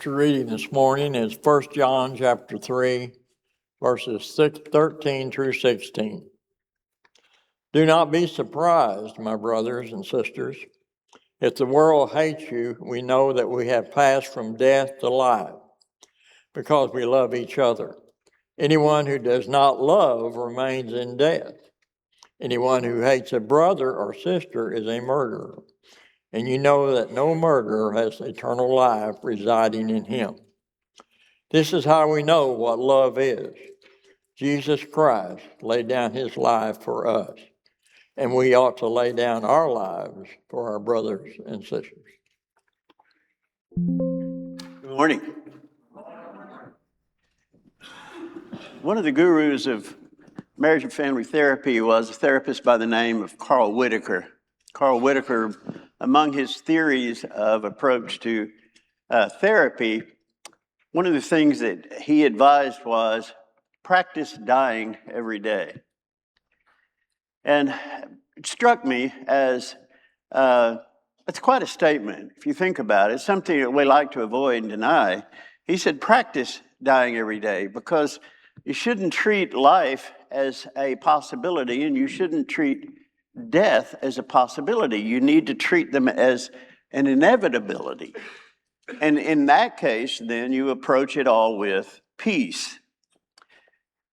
Scripture reading this morning is 1 John chapter 3, verses 13 through 16. Do not be surprised, my brothers and sisters. If the world hates you, we know that we have passed from death to life, because we love each other. Anyone who does not love remains in death. Anyone who hates a brother or sister is a murderer, and you know that no murderer has eternal life residing in him. This is how we know what love is. Jesus Christ laid down his life for us, and we ought to lay down our lives for our brothers and sisters. Good morning. One of the gurus of marriage and family therapy was a therapist by the name of Carl Whitaker. Carl Whitaker, among his theories of approach to therapy, one of the things that he advised was practice dying every day. And it struck me as it's quite a statement if you think about it. It's something that we like to avoid and deny. He said practice dying every day, because you shouldn't treat life as a possibility, and you shouldn't treat death as a possibility. You need to treat them as an inevitability. And in that case, then you approach it all with peace.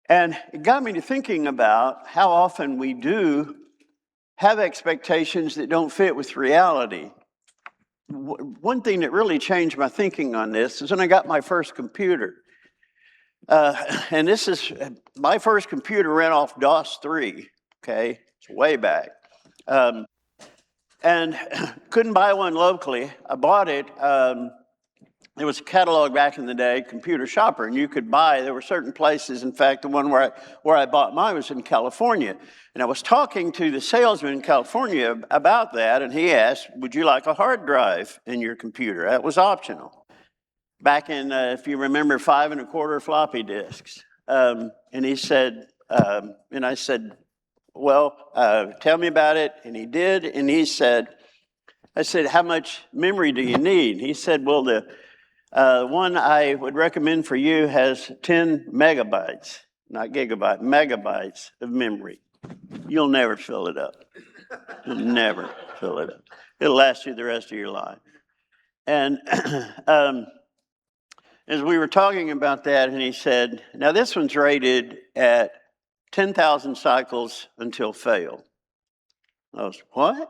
And it got me to thinking about how often we do have expectations that don't fit with reality. One thing that really changed my thinking on this is when I got my first computer. And this is, my first computer ran off DOS 3, okay? It's way back. And couldn't buy one locally. I bought it. There was a catalog back in the day, Computer Shopper, and you could buy, there were certain places, in fact, the one where I bought mine was in California. And I was talking to the salesman in California about that, and he asked, would you like a hard drive in your computer? That was optional. Back in, if you remember, 5 1/4 floppy disks. And he said, and I said, well, tell me about it. And he did, and he said, I said, how much memory do you need? He said, well, the one I would recommend for you has 10 megabytes, not gigabytes, megabytes of memory. You'll never fill it up. You'll never fill it up. It'll last you the rest of your life. And as we were talking about that, and he said, now this one's rated at 10,000 cycles until fail. I was, what?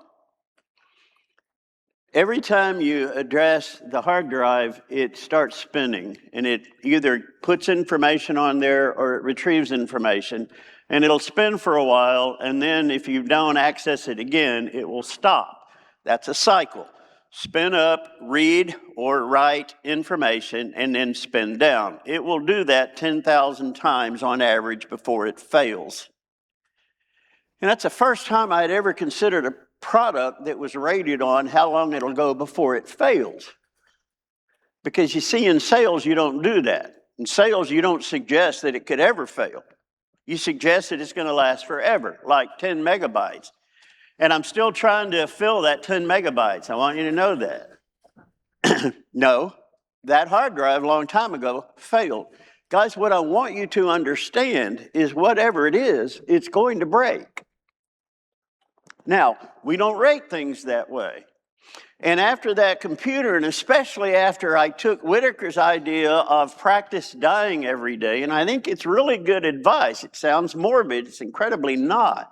Every time you address the hard drive, it starts spinning, and it either puts information on there or it retrieves information, and it'll spin for a while, and then if you don't access it again, it will stop. That's a cycle. Spin up, read or write information, and then spin down. It will do that 10,000 times on average before it fails. And that's the first time I'd ever considered a product that was rated on how long it'll go before it fails. Because you see, in sales, you don't do that. In sales, you don't suggest that it could ever fail. You suggest that it's going to last forever, like 10 megabytes. And I'm still trying to fill that 10 megabytes. I want you to know that. No, that hard drive a long time ago failed. Guys, what I want you to understand is whatever it is, it's going to break. Now, we don't rate things that way. And after that computer, and especially after I took Whitaker's idea of practice dying every day, and I think it's really good advice. It sounds morbid, it's incredibly not.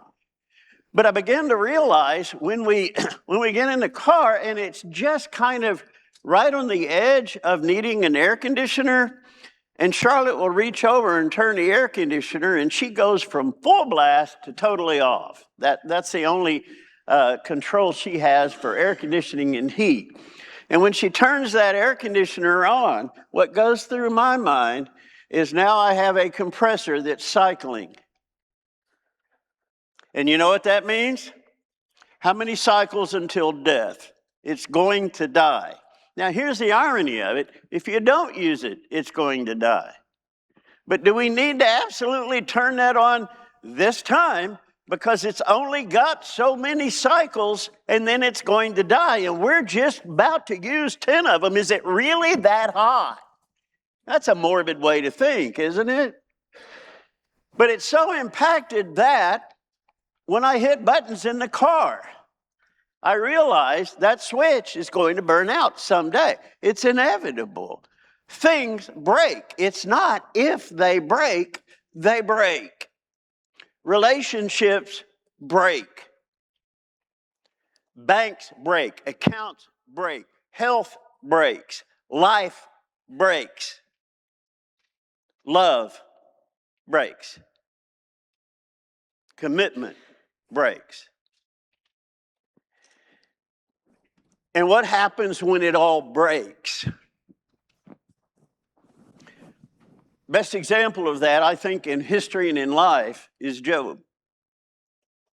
But I began to realize when we get in the car and it's just kind of right on the edge of needing an air conditioner, and Charlotte will reach over and turn the air conditioner, and she goes from full blast to totally off. That's the only control she has for air conditioning and heat. And when she turns that air conditioner on, what goes through my mind is now I have a compressor that's cycling. And you know what that means? How many cycles until death? It's going to die. Now, here's the irony of it. If you don't use it, it's going to die. But do we need to absolutely turn that on this time because it's only got so many cycles and then it's going to die. And we're just about to use 10 of them. Is it really that hot? That's a morbid way to think, isn't it? But it so impacted that when I hit buttons in the car, I realized that switch is going to burn out someday. It's inevitable. Things break. It's not if they break, they break. Relationships break. Banks break. Accounts break. Health breaks. Life breaks. Love breaks. Commitment breaks. And what happens when it all breaks? Best example of that, I think, in history and in life is Job.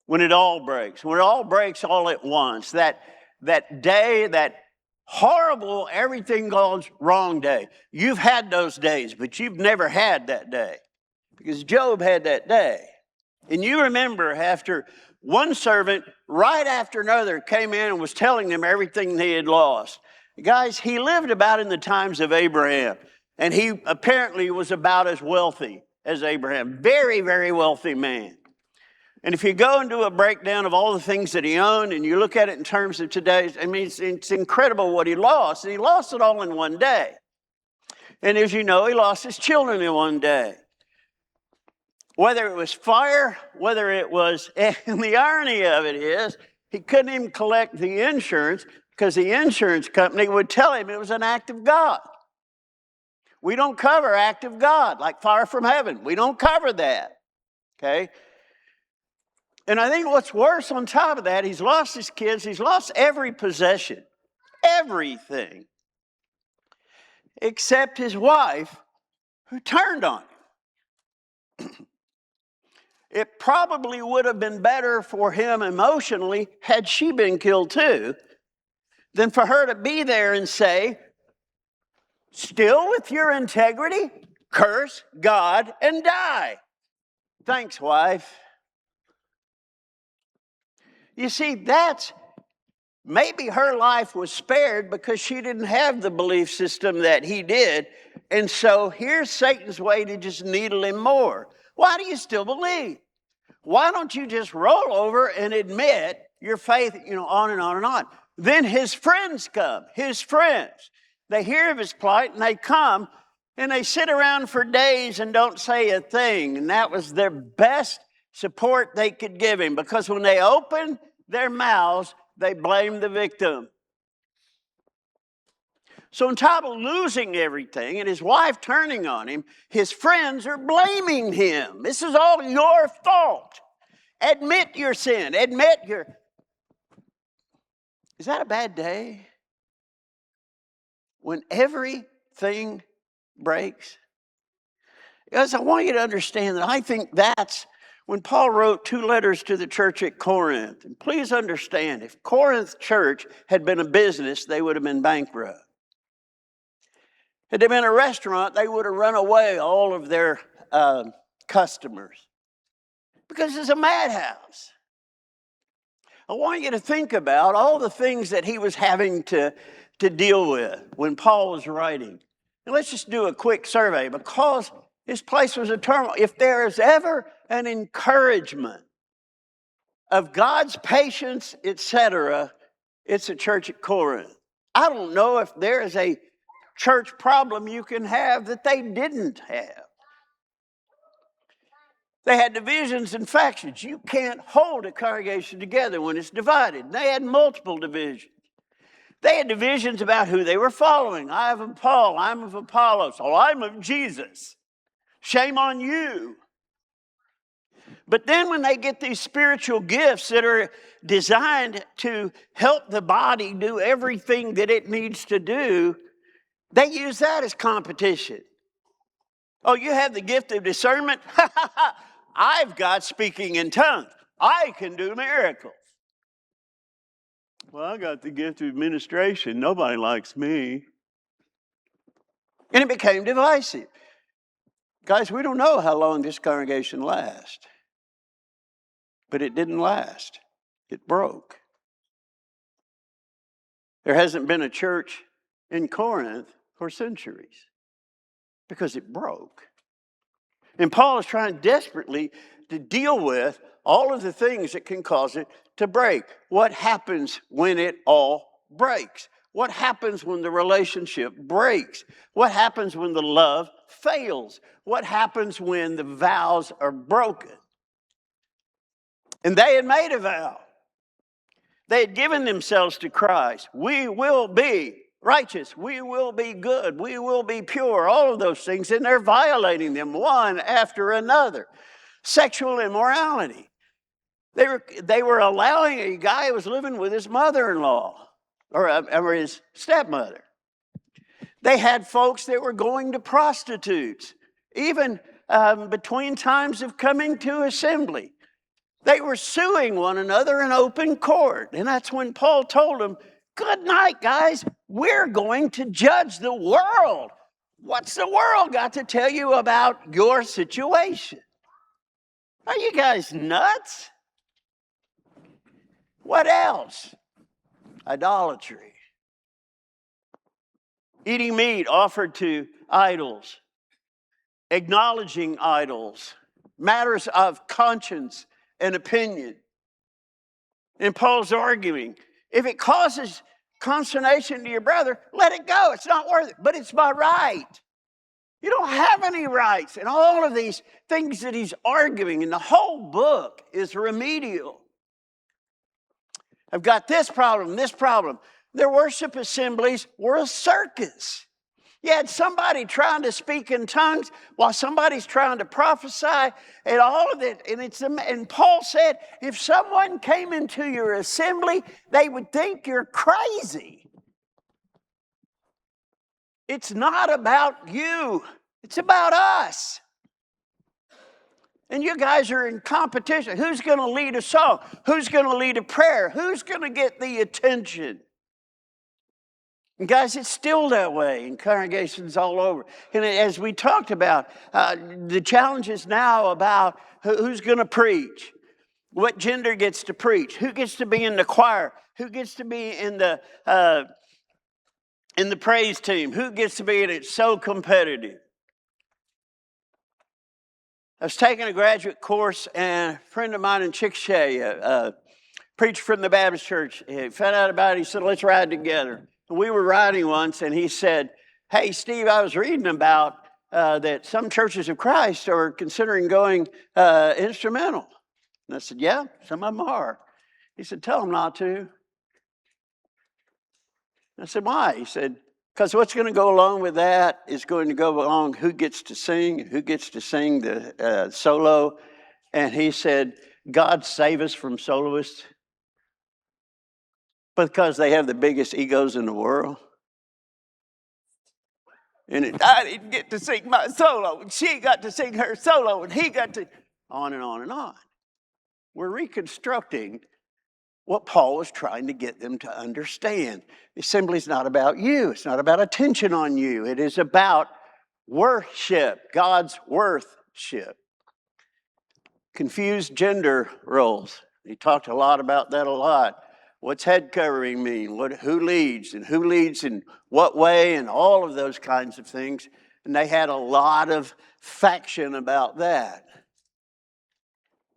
When it all breaks all at once, that day, that horrible, everything goes wrong day. You've had those days, but you've never had that day, because Job had that day. And you remember after one servant, right after another, came in and was telling them everything they had lost. Guys, he lived about in the times of Abraham, and he apparently was about as wealthy as Abraham. Very, very wealthy man. And if you go and do a breakdown of all the things that he owned, and you look at it in terms of today's, I mean, it's incredible what he lost. And he lost it all in one day. And as you know, he lost his children in one day. Whether it was fire, whether it was, and the irony of it is, he couldn't even collect the insurance because the insurance company would tell him it was an act of God. We don't cover act of God, like fire from heaven. We don't cover that, okay? And I think what's worse on top of that, he's lost his kids, he's lost every possession, everything, except his wife, who turned on him. It probably would have been better for him emotionally had she been killed too, than for her to be there and say, still with your integrity, curse God and die. Thanks, wife. You see, that's maybe her life was spared because she didn't have the belief system that he did. And so here's Satan's way to just needle him more. Why do you still believe? Why don't you just roll over and admit your faith, on and on and on. Then his friends come, his friends. They hear of his plight and they come and they sit around for days and don't say a thing. And that was their best support they could give him, because when they opened their mouths, they blamed the victim. So on top of losing everything and his wife turning on him, his friends are blaming him. This is all your fault. Admit your sin. Is that a bad day? When everything breaks? Guys, I want you to understand that I think that's when Paul wrote 2 letters to the church at Corinth. And please understand, if Corinth church had been a business, they would have been bankrupt. Had they been a restaurant, they would have run away all of their customers, because it's a madhouse. I want you to think about all the things that he was having to deal with when Paul was writing. And let's just do a quick survey, because his place was a turmoil. If there is ever an encouragement of God's patience, etc., it's a church at Corinth. I don't know if there is a church problem you can have that they didn't have. They had divisions and factions. You can't hold a congregation together when it's divided. They had multiple divisions. They had divisions about who they were following. I am of Paul. I'm of Apollos. Oh, I'm of Jesus. Shame on you. But then when they get these spiritual gifts that are designed to help the body do everything that it needs to do, they use that as competition. Oh, you have the gift of discernment? I've got speaking in tongues. I can do miracles. Well, I got the gift of administration. Nobody likes me. And it became divisive. Guys, we don't know how long this congregation lasts. But it didn't last. It broke. There hasn't been a church in Corinth for centuries because it broke. And Paul is trying desperately to deal with all of the things that can cause it to break. What happens when it all breaks? What happens when the relationship breaks? What happens when the love fails? What happens when the vows are broken? And they had made a vow. They had given themselves to Christ. We will be righteous. We will be good. We will be pure. All of those things. And they're violating them one after another. Sexual immorality. They were allowing a guy who was living with his mother-in-law or his stepmother. They had folks that were going to prostitutes. Even between times of coming to assembly. They were suing one another in open court. And that's when Paul told them, good night, guys. We're going to judge the world. What's the world got to tell you about your situation? Are you guys nuts? What else? Idolatry. Eating meat offered to idols. Acknowledging idols. Matters of conscience and opinion. And Paul's arguing, if it causes consternation to your brother, let it go. It's not worth it, but it's my right. You don't have any rights. And all of these things that he's arguing, and the whole book is remedial. I've got this problem, this problem. Their worship assemblies were a circus. You had somebody trying to speak in tongues while somebody's trying to prophesy and all of it. And Paul said, if someone came into your assembly, they would think you're crazy. It's not about you. It's about us. And you guys are in competition. Who's going to lead a song? Who's going to lead a prayer? Who's going to get the attention? And guys, it's still that way in congregations all over. And as we talked about, the challenge is now about who's going to preach, what gender gets to preach, who gets to be in the choir, who gets to be in the praise team, who gets to be in it. It's so competitive. I was taking a graduate course, and a friend of mine in Chickasha, preacher from the Baptist church, he found out about it. He said, let's ride together. We were riding once, and he said, hey, Steve, I was reading about that some churches of Christ are considering going instrumental. And I said, yeah, some of them are. He said, tell them not to. I said, why? He said, because what's going to go along with that is going to go along who gets to sing the solo. And he said, God save us from soloists. Because they have the biggest egos in the world. And I didn't get to sing my solo, and she got to sing her solo, and he got to, on and on and on. We're reconstructing what Paul was trying to get them to understand. The assembly is not about you. It's not about attention on you. It is about worship, God's worship. Confused gender roles. He talked a lot. What's head covering mean? Who leads in what way, and all of those kinds of things. And they had a lot of faction about that.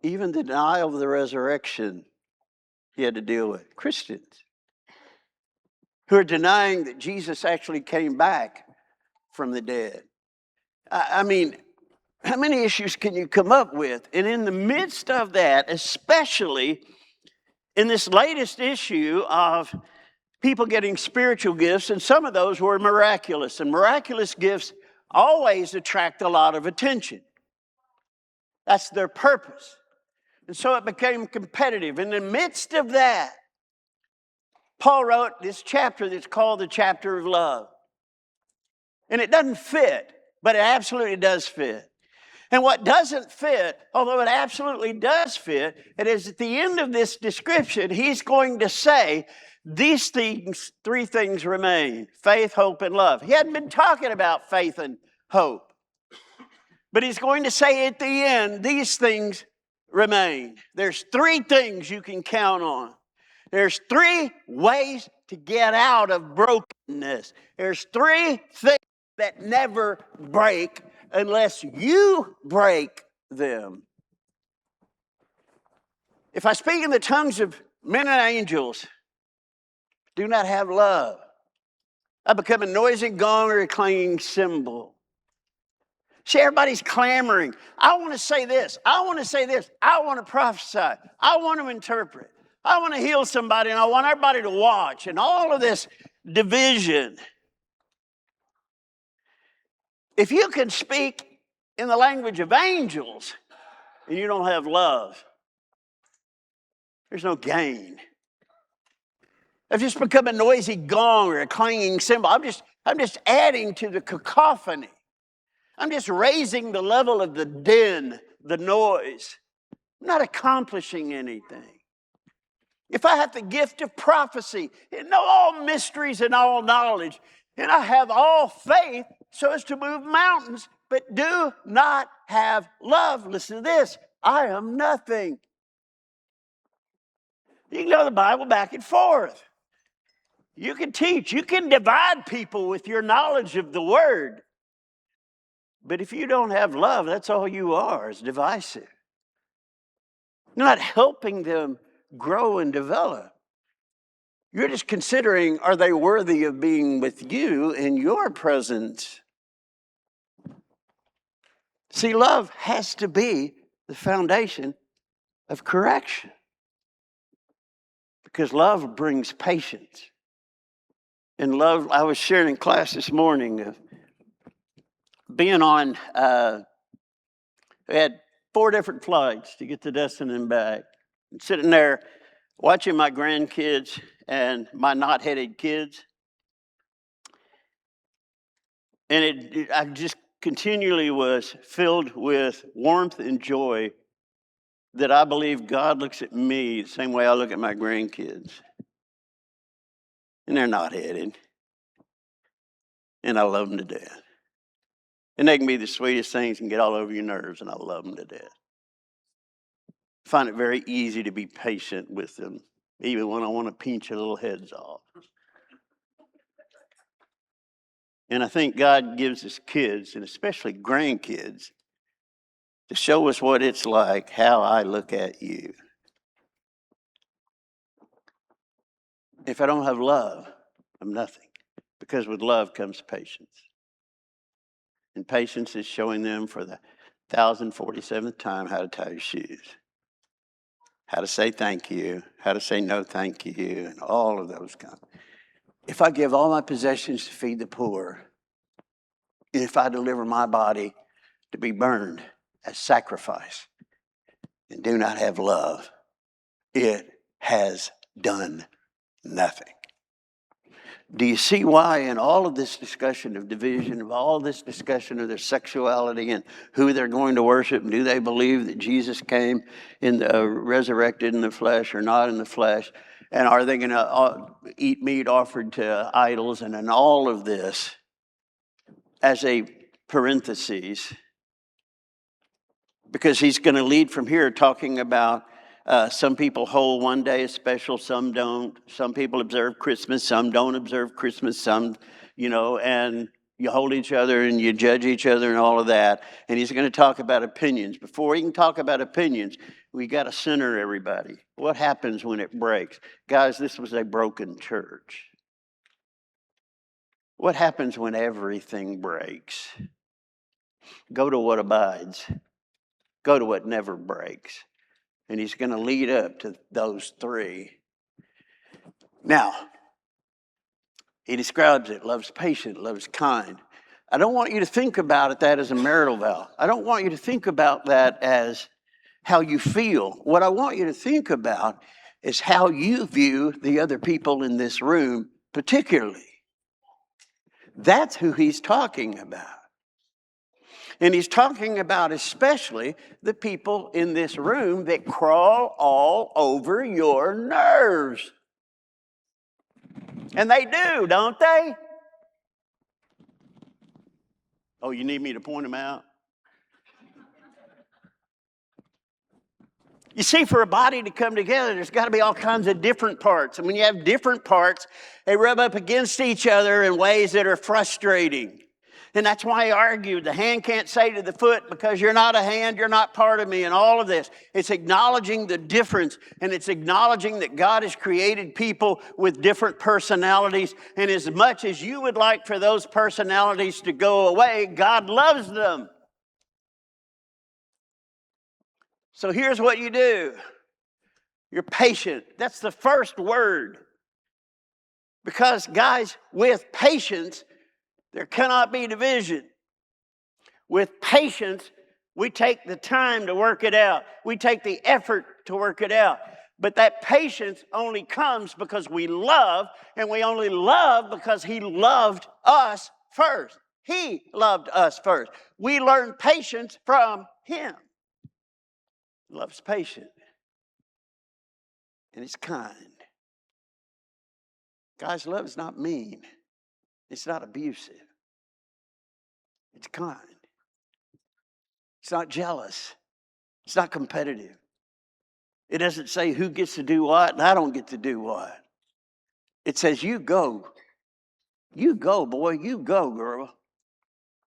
Even the denial of the resurrection he had to deal with. Christians who are denying that Jesus actually came back from the dead. I mean, how many issues can you come up with? And in the midst of that, especially in this latest issue of people getting spiritual gifts, and some of those were miraculous. And miraculous gifts always attract a lot of attention. That's their purpose. And so it became competitive. In the midst of that, Paul wrote this chapter that's called the chapter of love. And it doesn't fit, but it absolutely does fit. And what doesn't fit, although it absolutely does fit, it is at the end of this description, he's going to say, these things, three things remain: faith, hope, and love. He hadn't been talking about faith and hope. But he's going to say at the end, these things remain. There's three things you can count on. There's three ways to get out of brokenness. There's three things that never break unless you break them. If I speak in the tongues of men and angels, do not have love, I become a noisy gong or a clanging cymbal. See, everybody's clamoring. I want to say this. I want to say this. I want to prophesy. I want to interpret. I want to heal somebody, and I want everybody to watch. And all of this division. If you can speak in the language of angels and you don't have love, there's no gain. I've just become a noisy gong or a clanging cymbal. I'm just adding to the cacophony. I'm just raising the level of the din, the noise. I'm not accomplishing anything. If I have the gift of prophecy and know all mysteries and all knowledge, and I have all faith so as to move mountains, but do not have love, listen to this, I am nothing. You can know the Bible back and forth. You can teach. You can divide people with your knowledge of the Word. But if you don't have love, that's all you are, is divisive. You're not helping them grow and develop. You're just considering, are they worthy of being with you in your presence? See, love has to be the foundation of correction. Because love brings patience. And love, I was sharing in class this morning of being on, we had 4 different flights to get to Destin and back. And sitting there watching my grandkids and my knot-headed kids. And I just continually was filled with warmth and joy that I believe God looks at me the same way I look at my grandkids. And they're knot-headed. And I love them to death. And they can be the sweetest things and get all over your nerves, and I love them to death. I find it very easy to be patient with them, even when I want to pinch their little heads off. And I think God gives us kids, and especially grandkids, to show us what it's like, how I look at you. If I don't have love, I'm nothing. Because with love comes patience. And patience is showing them for the 1047th time how to tie your shoes, how to say thank you, how to say no thank you, and all of those kinds. If I give all my possessions to feed the poor, and if I deliver my body to be burned as sacrifice and do not have love, it has done nothing. Do you see why in all of this discussion of division, of all this discussion of their sexuality and who they're going to worship, and do they believe that Jesus came resurrected in the flesh or not in the flesh, and are they going to eat meat offered to idols, and in all of this, as a parenthesis, because he's going to lead from here talking about some people hold one day as special, some don't. Some people observe Christmas, some don't observe Christmas, some, and you hold each other and you judge each other and all of that. And he's going to talk about opinions. Before he can talk about opinions, we got to center everybody. What happens when it breaks? Guys, this was a broken church. What happens when everything breaks? Go to what abides. Go to what never breaks. And he's going to lead up to those 3. Now, he describes it, love's patient, love's kind. I don't want you to think about that as a marital vow. I don't want you to think about that as how you feel. What I want you to think about is how you view the other people in this room, particularly. That's who he's talking about. And he's talking about especially the people in this room that crawl all over your nerves. And they do, don't they? Oh, you need me to point them out? You see, for a body to come together, there's got to be all kinds of different parts. And when you have different parts, they rub up against each other in ways that are frustrating. And that's why I argued the hand can't say to the foot, because you're not a hand, you're not part of me, and all of this. It's acknowledging the difference, and it's acknowledging that God has created people with different personalities. And as much as you would like for those personalities to go away, God loves them. So here's what you do. You're patient. That's the first word. Because, guys, with patience, there cannot be division. With patience, we take the time to work it out. We take the effort to work it out. But that patience only comes because we love, and we only love because He loved us first. He loved us first. We learn patience from Him. Love's patient, and it's kind. Guys, love is not mean. It's not abusive. It's kind. It's not jealous. It's not competitive. It doesn't say who gets to do what and I don't get to do what. It says you go. You go, boy. You go, girl.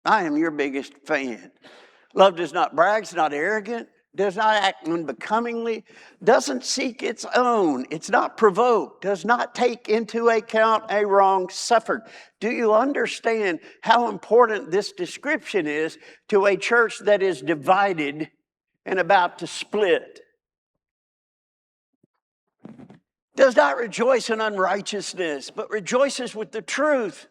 I am your biggest fan. Love does not brag, it's not arrogant, does not act unbecomingly, doesn't seek its own, it's not provoked, does not take into account a wrong suffered. Do you understand how important this description is to a church that is divided and about to split? Does not rejoice in unrighteousness, but rejoices with the truth.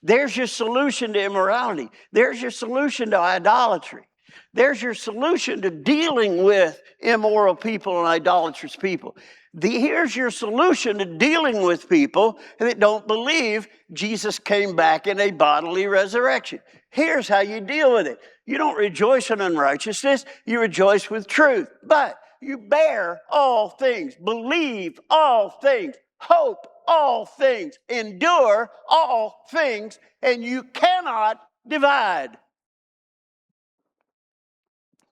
There's your solution to immorality. There's your solution to idolatry. There's your solution to dealing with immoral people and idolatrous people. Here's your solution to dealing with people that don't believe Jesus came back in a bodily resurrection. Here's how you deal with it. You don't rejoice in unrighteousness. You rejoice with truth. But you bear all things, believe all things, hope all things, endure all things, and you cannot divide.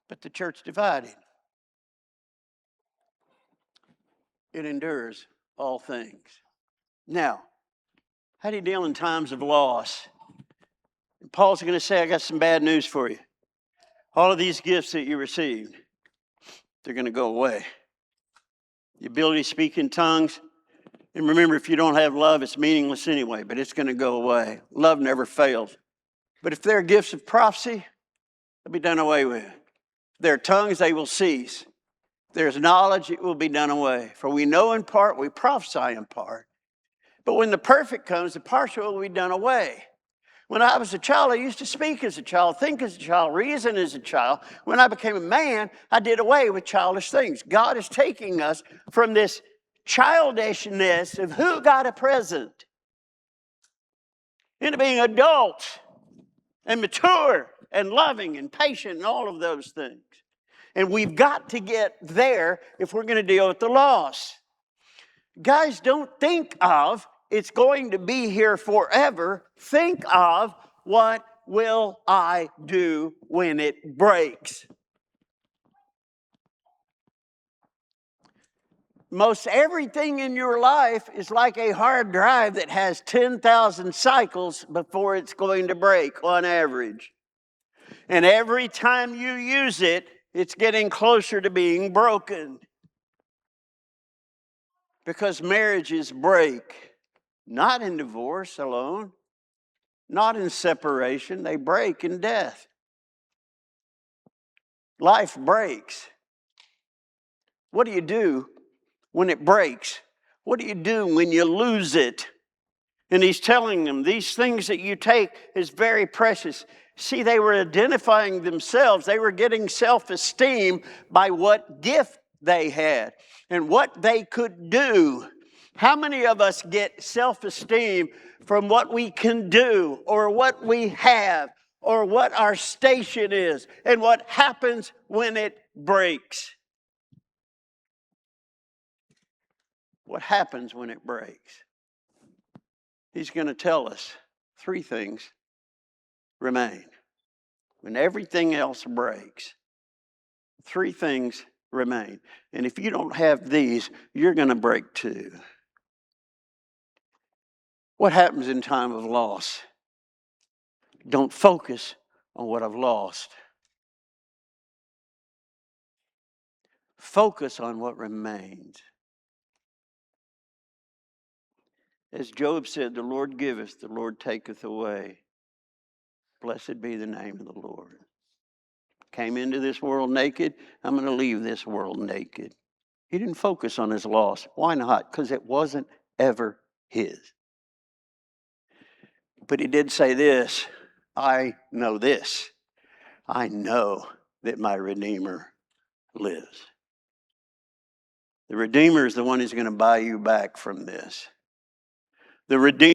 But the church divided. It endures all things. Now, how do you deal in times of loss? And Paul's going to say, I got some bad news for you. All of these gifts that you received, they're going to go away. The ability to speak in tongues, and remember, if you don't have love, it's meaningless anyway, but it's going to go away. Love never fails. But if there are gifts of prophecy, they'll be done away with. If there are tongues, they will cease. If there's knowledge, it will be done away. For we know in part, we prophesy in part. But when the perfect comes, the partial will be done away. When I was a child, I used to speak as a child, think as a child, reason as a child. When I became a man, I did away with childish things. God is taking us from this childishness of who got a present into being adults and mature and loving and patient and all of those things. And we've got to get there if we're going to deal with the loss. Guys, don't think of it's going to be here forever. Think of what will I do when it breaks? Most everything in your life is like a hard drive that has 10,000 cycles before it's going to break on average. And every time you use it, it's getting closer to being broken. Because marriages break, not in divorce alone, not in separation, they break in death. Life breaks. What do you do when it breaks? What do you do when you lose it? And he's telling them, these things that you take is very precious. See, they were identifying themselves. They were getting self-esteem by what gift they had and what they could do. How many of us get self-esteem from what we can do or what we have or what our station is and what happens when it breaks? What happens when it breaks? He's going to tell us three things remain. When everything else breaks, three things remain. And if you don't have these, you're going to break too. What happens in time of loss? Don't focus on what I've lost. Focus on what remains. As Job said, the Lord giveth, the Lord taketh away. Blessed be the name of the Lord. Came into this world naked, I'm going to leave this world naked. He didn't focus on his loss. Why not? Because it wasn't ever his. But he did say this, I know this. I know that my Redeemer lives. The Redeemer is the one who's going to buy you back from this. The Redeemer.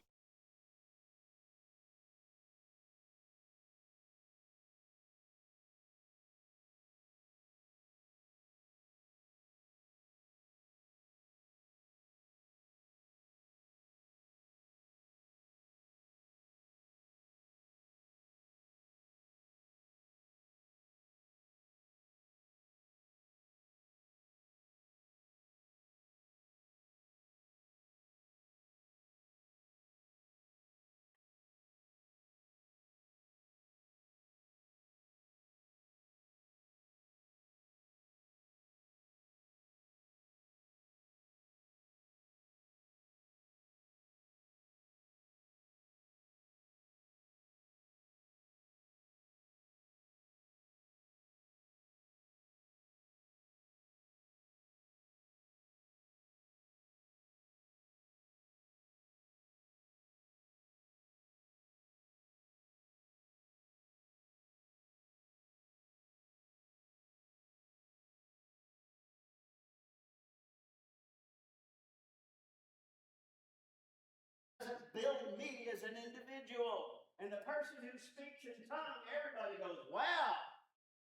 Build me as an individual. And the person who speaks in tongue, everybody goes, wow,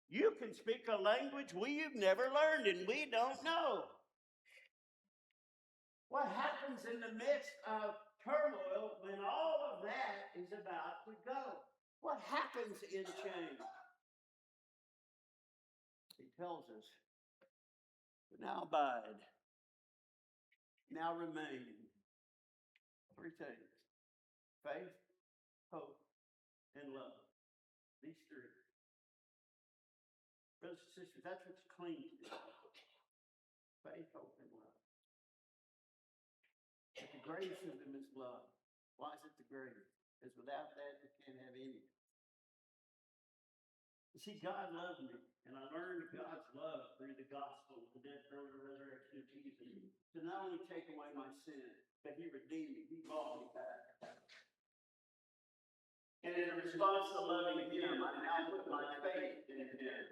you can speak a language we've never learned and we don't know. What happens in the midst of turmoil when all of that is about to go? What happens in change? He tells us, now abide, now remain. Three things: faith, hope, and love. These three. Brothers and sisters, that's what's clean to. Faith, hope, and love. But the greatest of them is love. Why is it the greatest? Because without that, you can't have any. You see, God loved me, and I learned God's love through the gospel, the death, burial, and resurrection of Jesus. To not only take away my sin, but He redeemed me. He bought me back. And in response to loving Him, I now put my faith in Him.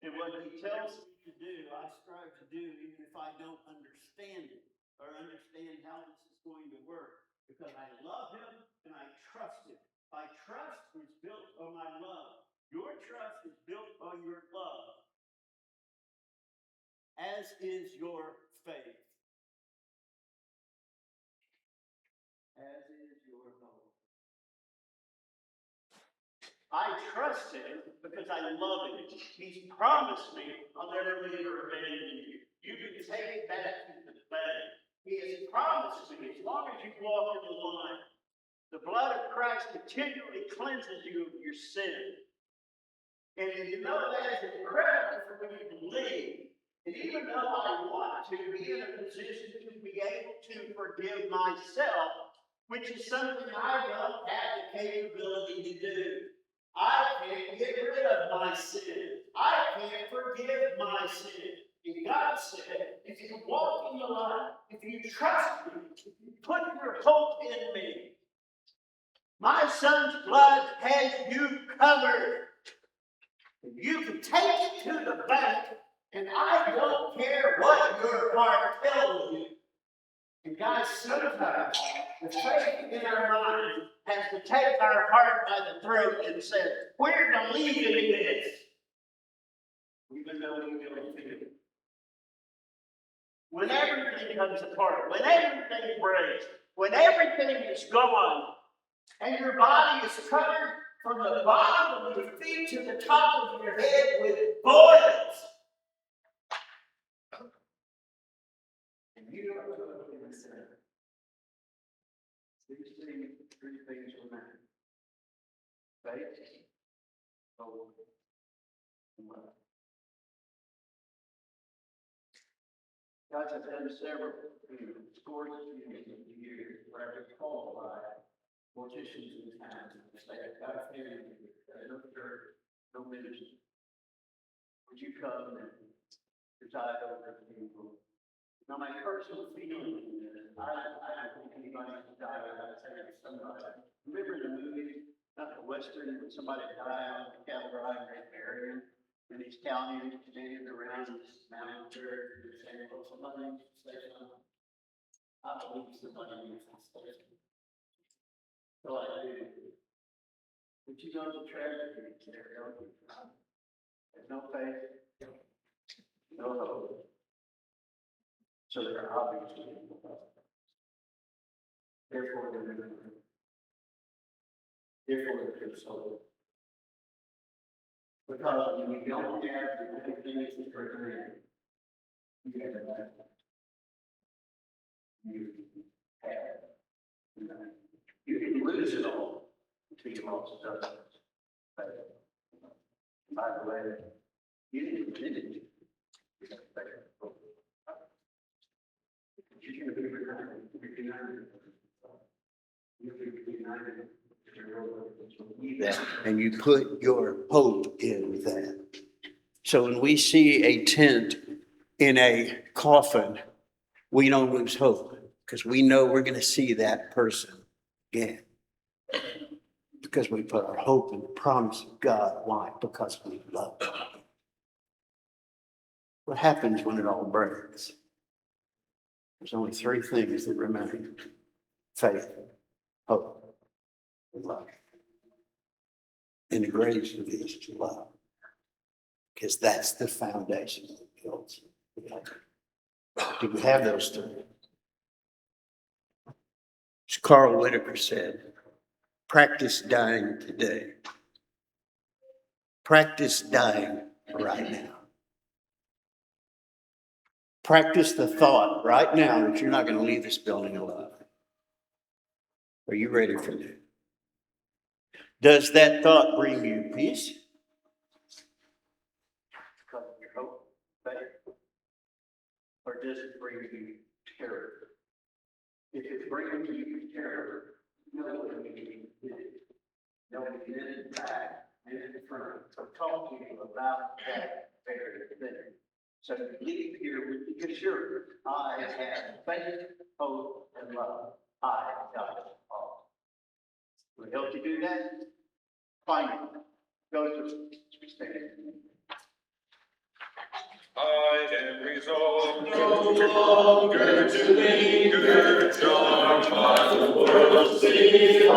And what He tells me to do, I strive to do, even if I don't understand it or understand how this is going to work, because I love Him and I trust Him. My trust is built on my love. Your trust is built on your love, as is your faith, as is your hope. I trust Him because I love Him. He's promised me, I'll never leave or abandon you. You can take that to the bank. He has promised me, as long as you walk in the line, the blood of Christ continually cleanses you of your sin. And you know that is incredible for me to believe. And even though I want to be in a position to be able to forgive myself, which is something I don't have the capability to do. I can't get rid of my sin. I can't forgive my sin. And God said, if you walk in the light, if you trust me, if you put your hope in me, my Son's blood has you covered. You can take it to the bank, and I don't care what your heart tells you. And guys, sometimes the faith in our mind has to take our heart by the throat and say, we're believing this. Even though we don't feel it. When everything comes apart, when everything breaks, when everything is gone, and your body is covered from the bottom of your feet to the top of your head with boils, three things remain: faith, hope, and love. Guys, I've done several scores of years where I've been called by politicians in town to say, I've got a family, no church, no ministry. Would you come and preside over the people? Now, my personal feeling is, I don't think anybody should die without saying somebody. Remember the movie, not the Western, when somebody died on the cattle drive and they bury him? And he's counting, standing around this mountain church, and saying, well, somebody needs to say something. I believe somebody needs to say something. So I do. But you know the tragedy there, don't you? There's no faith, no hope. So they're obviously therefore they're so. Because when you don't have the things for granted, you have that. You have. You can lose it all until you lost it. But by the way, you didn't get it. You can be united. You can be united. And you put your hope in that. So when we see a tent in a coffin, we don't lose hope because we know we're going to see that person again. Because we put our hope in the promise of God. Why? Because we love God. What happens when it all breaks? There's only three things that remain: faith, hope, and love. And the greatest of these is love. Because that's the foundation that builds. Do we have those three? As Carl Whitaker said, practice dying today. Practice dying right now. Practice the thought right now that you're not going to leave this building alive. Are you ready for that? Does that thought bring you peace? Because of your hope, faith? Or does it bring you terror? If it brings you terror, nobody did it back and in front. So talk to you about that very thing. So you leave here with the assurance, I have faith, hope, and love. I got it all. Will it help you do that? Find it. Go to it. Stand. I am resolved no longer to linger, charmed by the world's sea.